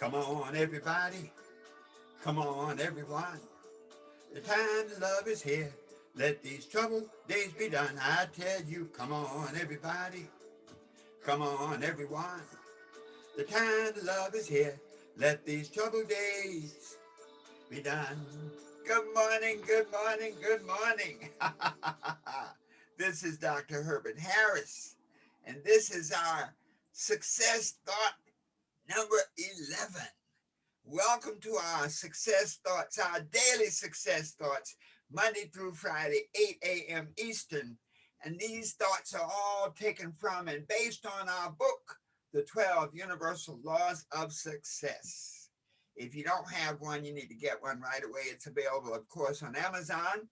Come on, everybody. Come on, everyone. The time to love is here. Let these troubled days be done. I tell you, come on, everybody. Come on, everyone. The time to love is here. Let these troubled days be done. Good morning, good morning, good morning. This is Dr. Herbert Harris, and this is our success thought number 11. Welcome to our success thoughts, our daily success thoughts, Monday through Friday, 8 a.m. Eastern. And these thoughts are all taken from and based on our book, The 12 Universal Laws of Success. If you don't have one, you need to get one right away. It's available, of course, on Amazon.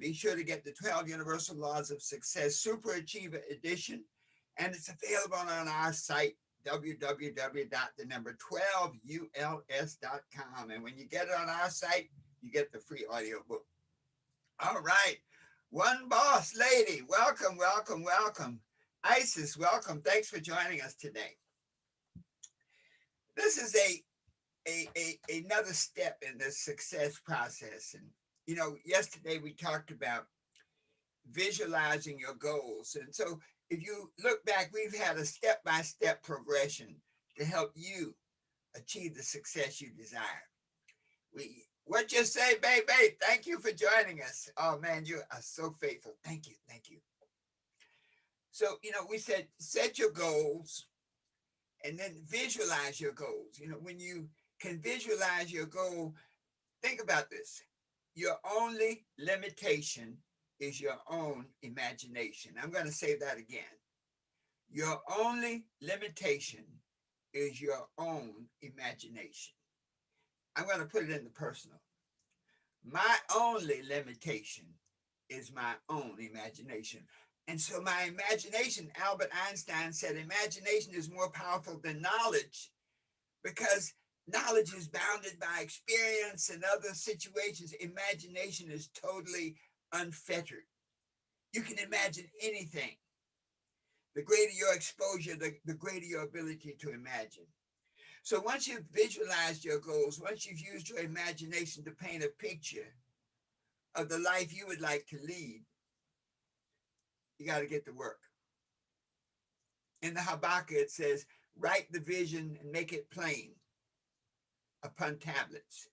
Be sure to get the 12 Universal Laws of Success Super Achiever Edition. And it's available on our site, www.12uls.com. And when you get it on our site, you get the free audiobook. All right. One boss lady, welcome, welcome, welcome. Isis, welcome. Thanks for joining us today. This is another step in the success process. And, yesterday we talked about visualizing your goals. And so if you look back, we've had a step-by-step progression to help you achieve the success you desire. What you say, baby? Thank you for joining us. Oh man, you are so faithful. Thank you, thank you. So, we said set your goals and then visualize your goals. When you can visualize your goal, think about this. Your only limitation is your own imagination. I'm going to say that again. Your only limitation is your own imagination. I'm going to put it in the personal. My only limitation is my own imagination. And so my imagination, Albert Einstein said, imagination is more powerful than knowledge because knowledge is bounded by experience and other situations. Imagination is totally unfettered. You can imagine anything. The greater your exposure, the greater your ability to imagine. So once you've visualized your goals, once you've used your imagination to paint a picture of the life you would like to lead, you got to get to work. In the Habakkuk, it says, write the vision and make it plain upon tablets,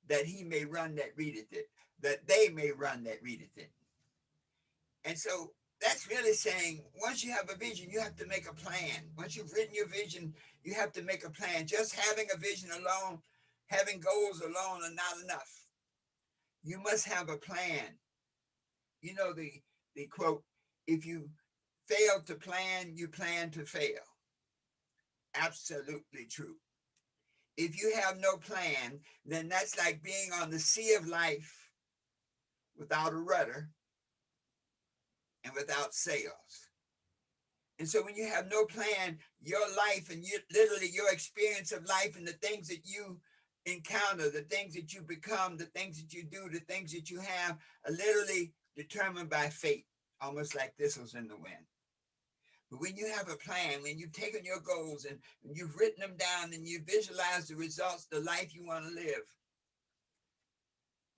that he may run that readeth it, that they may run that readeth it. And so that's really saying once you have a vision, you have to make a plan. Once you've written your vision, you have to make a plan. Just having a vision alone, having goals alone are not enough. You must have a plan. The quote, if you fail to plan, you plan to fail. Absolutely true. If you have no plan, then that's like being on the sea of life without a rudder and without sails. And so when you have no plan, your life and literally your experience of life and the things that you encounter, the things that you become, the things that you do, the things that you have are literally determined by fate, almost like thistles in the wind. But when you have a plan, when you've taken your goals and you've written them down and you visualize the results, the life you want to live,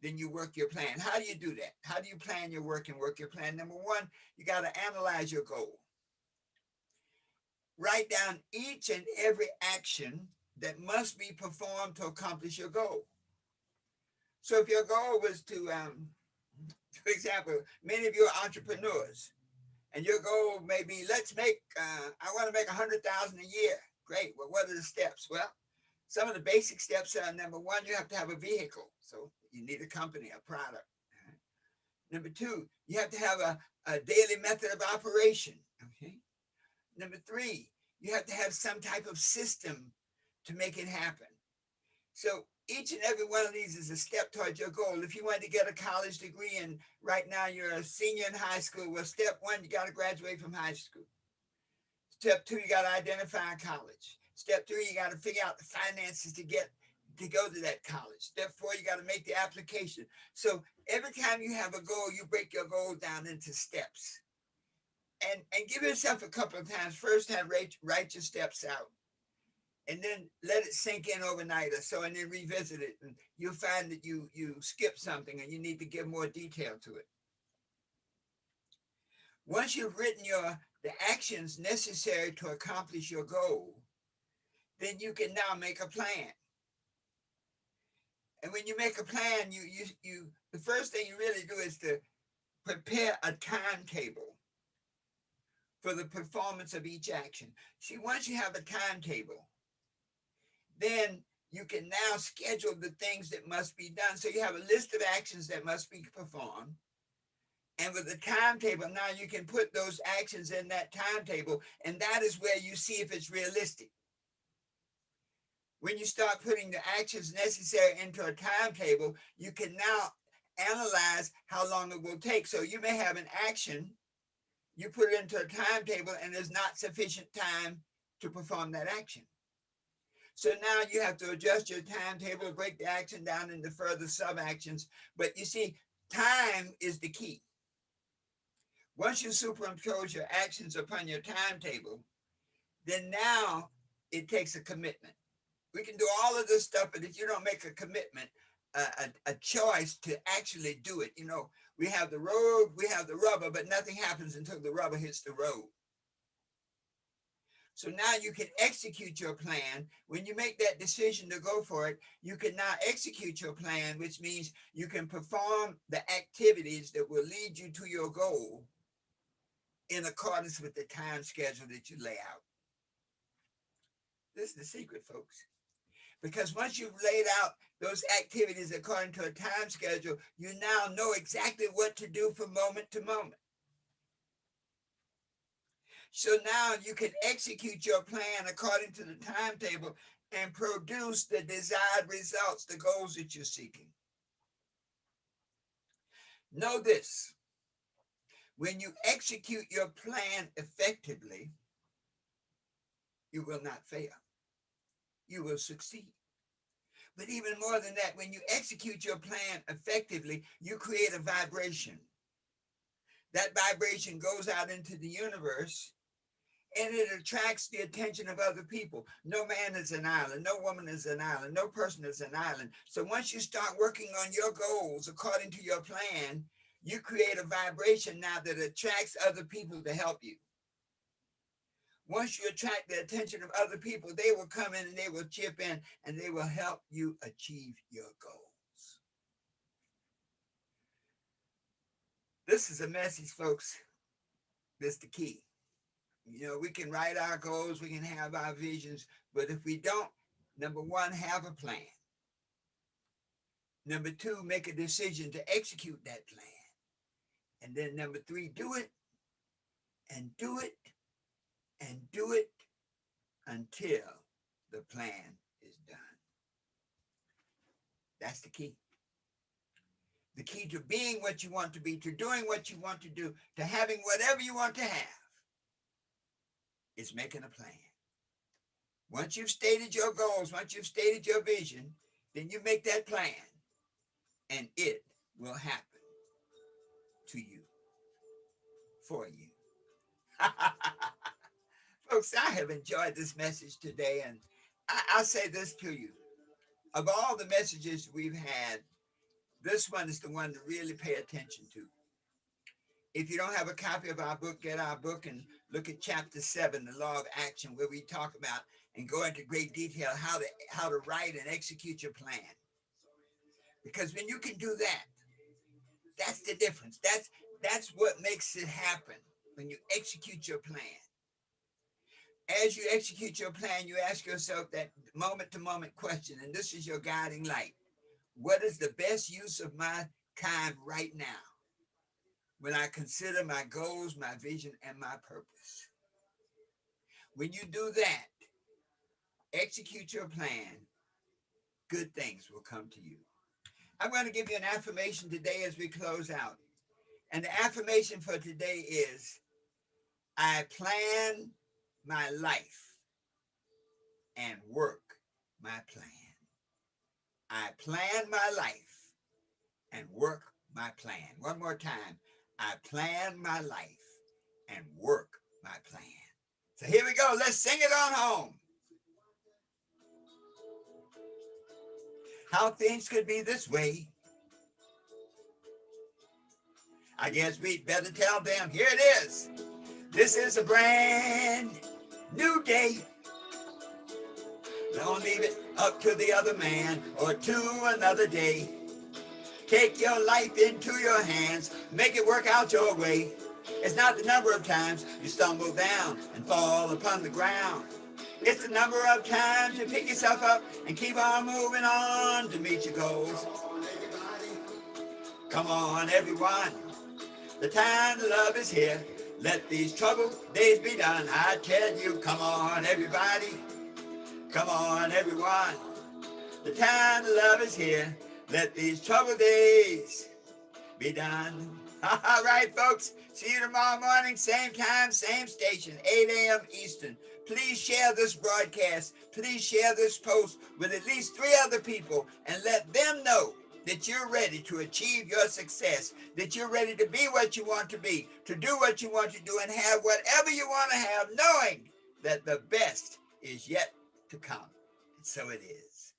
then you work your plan. How do you do that? How do you plan your work and work your plan? Number one, you got to analyze your goal. Write down each and every action that must be performed to accomplish your goal. So if your goal was to, for example, many of you are entrepreneurs, and your goal may be, I want to make 100,000 a year. Great. Well, what are the steps? Well, some of the basic steps are, number one, you have to have a vehicle. So you need a company, a product. Number two, you have to have a daily method of operation. Okay. Number three, you have to have some type of system to make it happen. So each and every one of these is a step towards your goal. If you want to get a college degree and right now you're a senior in high school, well, step one, you got to graduate from high school. Step two, you got to identify a college. Step three, you got to figure out the finances to go to that college. Step four, you got to make the application. So every time you have a goal, you break your goal down into steps. And give yourself a couple of times. First, write your steps out. and then let it sink in overnight or so, and then revisit it, and you'll find that you skip something and you need to give more detail to it. Once you've written the actions necessary to accomplish your goal, then you can now make a plan. And when you make a plan, you the first thing you really do is to prepare a timetable for the performance of each action. See, once you have a timetable, then you can now schedule the things that must be done. So you have a list of actions that must be performed. And with the timetable, now you can put those actions in that timetable, and that is where you see if it's realistic. When you start putting the actions necessary into a timetable, you can now analyze how long it will take. So you may have an action, you put it into a timetable, and there's not sufficient time to perform that action. So now you have to adjust your timetable, break the action down into further sub-actions. But you see, time is the key. Once you superimpose your actions upon your timetable, then now it takes a commitment. We can do all of this stuff, but if you don't make a commitment, a choice to actually do it, we have the road, we have the rubber, but nothing happens until the rubber hits the road. So now you can execute your plan. When you make that decision to go for it, you can now execute your plan, which means you can perform the activities that will lead you to your goal in accordance with the time schedule that you lay out. This is the secret, folks. Because once you've laid out those activities according to a time schedule, you now know exactly what to do from moment to moment. So now you can execute your plan according to the timetable and produce the desired results, the goals that you're seeking. Know this: when you execute your plan effectively, you will not fail. You will succeed. But even more than that, when you execute your plan effectively, you create a vibration. That vibration goes out into the universe, and it attracts the attention of other people. No man is an island. No woman is an island. No person is an island. So once you start working on your goals according to your plan, you create a vibration now that attracts other people to help you. Once you attract the attention of other people, they will come in and they will chip in and they will help you achieve your goals. This is a message, folks. That's the key. We can write our goals, we can have our visions, but if we don't, number one, have a plan. Number two, make a decision to execute that plan. And then number three, do it and do it and do it until the plan is done. That's the key. The key to being what you want to be, to doing what you want to do, to having whatever you want to have, is making a plan. Once you've stated your goals, once you've stated your vision, then you make that plan and it will happen to you, for you. Folks, I have enjoyed this message today, and I'll say this to you. Of all the messages we've had, this one is the one to really pay attention to. If you don't have a copy of our book, get our book and look at chapter 7, the law of action, where we talk about and go into great detail how to write and execute your plan. Because when you can do that, that's the difference. That's what makes it happen when you execute your plan. As you execute your plan, you ask yourself that moment-to-moment question, and this is your guiding light. What is the best use of my time right now when I consider my goals, my vision, and my purpose? When you do that, execute your plan, good things will come to you. I'm going to give you an affirmation today as we close out. And the affirmation for today is, I plan my life and work my plan. I plan my life and work my plan. One more time. I plan my life and work my plan. So here we go. Let's sing it on home. how things could be this way. I guess we'd better tell them, here it is. This is a brand new day. Don't leave it up to the other man or to another day. Take your life into your hands, make it work out your way. It's not the number of times you stumble down and fall upon the ground. It's the number of times you pick yourself up and keep on moving on to meet your goals. Come on, everyone. The time to love is here. Let these troubled days be done. I tell you, come on, everybody. Come on, everyone. The time to love is here. Let these troubled days be done. All right, folks. See you tomorrow morning, same time, same station, 8 a.m. Eastern. Please share this broadcast. Please share this post with at least 3 other people and let them know that you're ready to achieve your success, that you're ready to be what you want to be, to do what you want to do, and have whatever you want to have, knowing that the best is yet to come. And so it is.